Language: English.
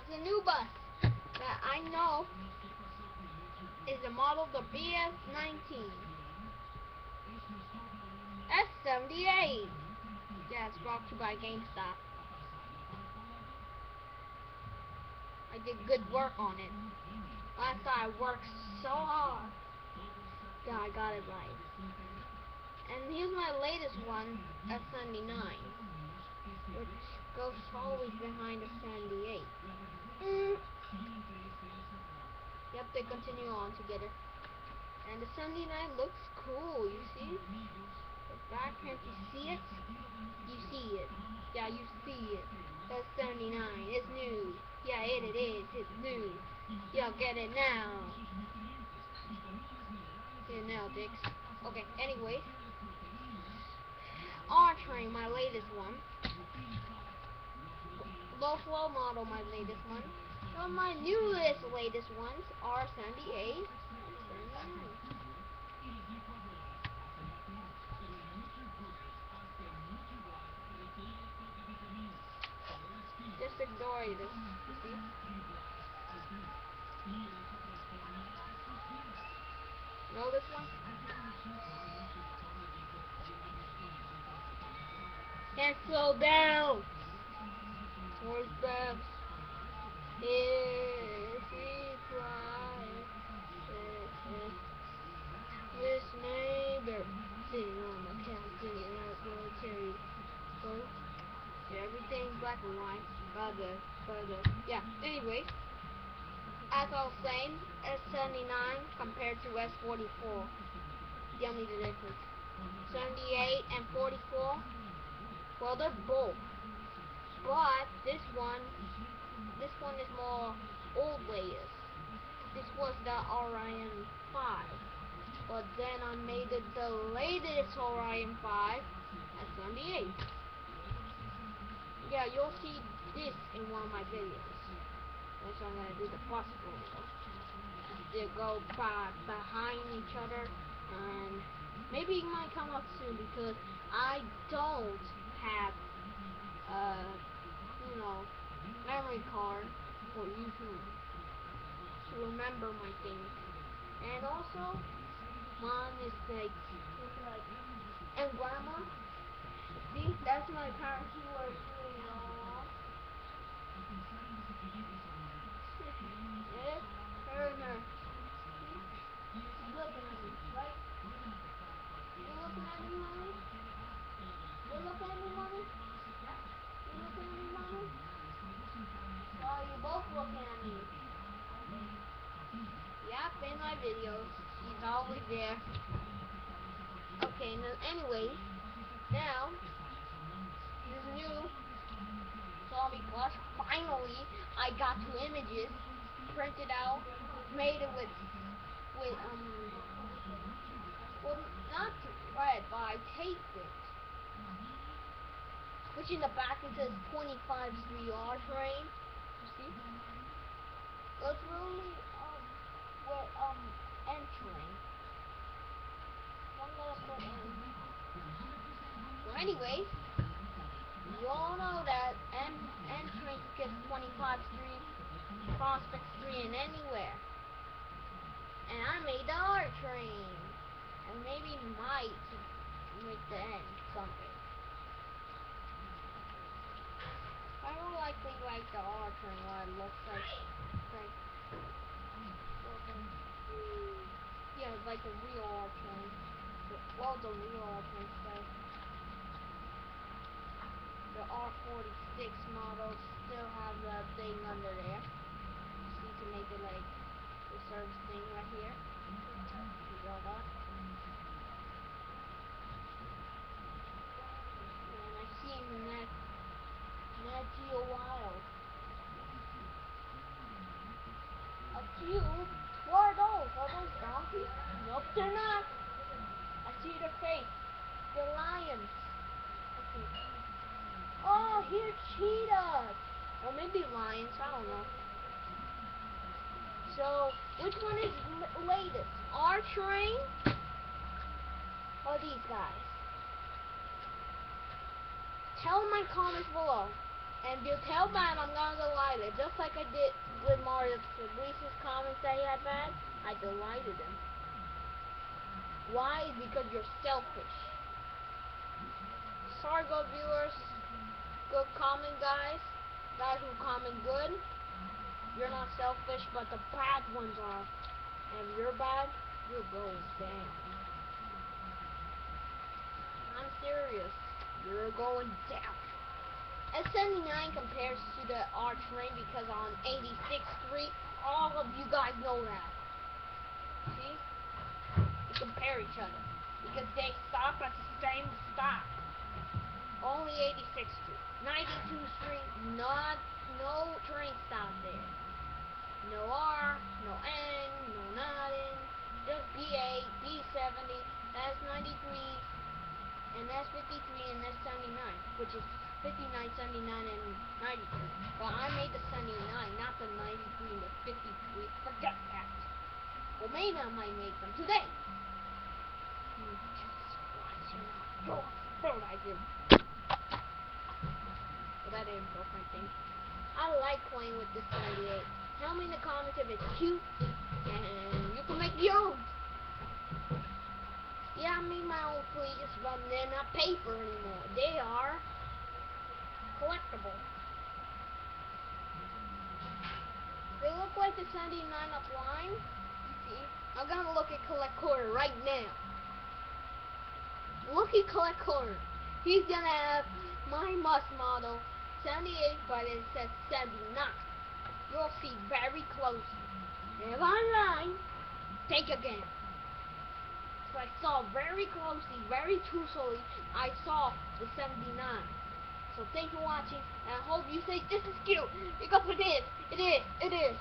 The new bus that I know is the model the S79. S78. Yeah, it's brought to you by GameStop. I did good work on it. Last time I worked so hard. Yeah, I got it right. And here's my latest one, S79, which goes always behind the 78. Yep, they continue on together. And the 79 looks cool, you see? The back, can't you see it? You see it. Yeah, you see it. That's 79. It's new. Yeah, it is. It's new. Y'all get it now. Get it now, dicks. Okay, anyway. R-Train, my latest one. Low flow model, my latest one. So my latest ones are 78 and 79. Just ignore this, you see? Know this one? Can't slow down! Horse babs. If we fly, this neighbor sitting on my couch, sitting out military boat. Yeah, everything's black and white. Yeah, anyway, as I was saying, S79 compared to S44. The only difference. 78 and 44, well, they're both. But this one is more old latest. This was the Orion 5. But then I made it the latest Orion 5 at 78. Yeah, you'll see this in one of my videos. That's I'm gonna do the bus roll. They go behind each other, and maybe it might come up soon because I don't have memory card for YouTube to remember my things. And also, mom is like, and grandma. See, that's my parents who are doing all. Yeah, her and her. She's looking at me, right? You looking at me, mommy? You looking at me, mommy? You looking at me, mommy? Oh, you both looking at me. Yep, in my videos. She's always there. Okay, anyway, now, this new Zombie Plus, finally, I got 2 images, printed out, made it with well, not red, but I taped it. Which in the back it says 25-3 R-Train, you see? It's really, entering. I'm gonna put in. So anyway, you all know that entering gets 25-3, Prospect 3 in anywhere. And I made the R-Train. And maybe might make the end someday. I don't likely like the R-Train, what it looks like. Yeah, it's like the real R-Train. Well, the real R-Train stuff. The R46 models still have that thing under there. Just need to make it like the service thing right here. You got that? And I see him in that Geo Wild. A cube? What are those? Are those donkeys? Nope, they're not. I see their face. They're lions. Okay. Oh, here cheetahs. Or maybe lions, I don't know. So, which one is latest? R-Train? Or these guys? Tell in my comments below. And if you tell bad, I'm gonna go live it. Just like I did with Mario Fabrice's comments that he had bad, I deleted them. Why? Because you're selfish. Sorry, good viewers. Good comment, guys. Guys who comment good. You're not selfish, but the bad ones are. And if you're bad, you're going down. I'm serious. You're going down. S79 compares to the R train because on 86.3, all of you guys know that. See? They compare each other because they stop at the same stop. Only 86th Street. 92nd Street, no train stop there. No R, no N, no nothing. Just B8, B70, S93, and S53 and S79, which is 59, 79, and 93. But I made the 79, not the 93 and the 53. Forget that. Well, maybe I might make them today. But that is girlfriend thing. I like playing with this 78. Tell me in the comments if it's cute, and you can make your own. Yeah, I made my own fleas, but they're not paper anymore. They are collectible. They look like the 79 upline. See? I'm gonna look at Collect Quarter right now. Look at Collect Quarter. He's gonna have my must model 78, but it says 79. You'll see very closely. And if I'm lying, take a guess. So I saw very closely, very truthfully, I saw the 79. So thanks for watching, and I hope you say this is cute, because it is, it is, it is.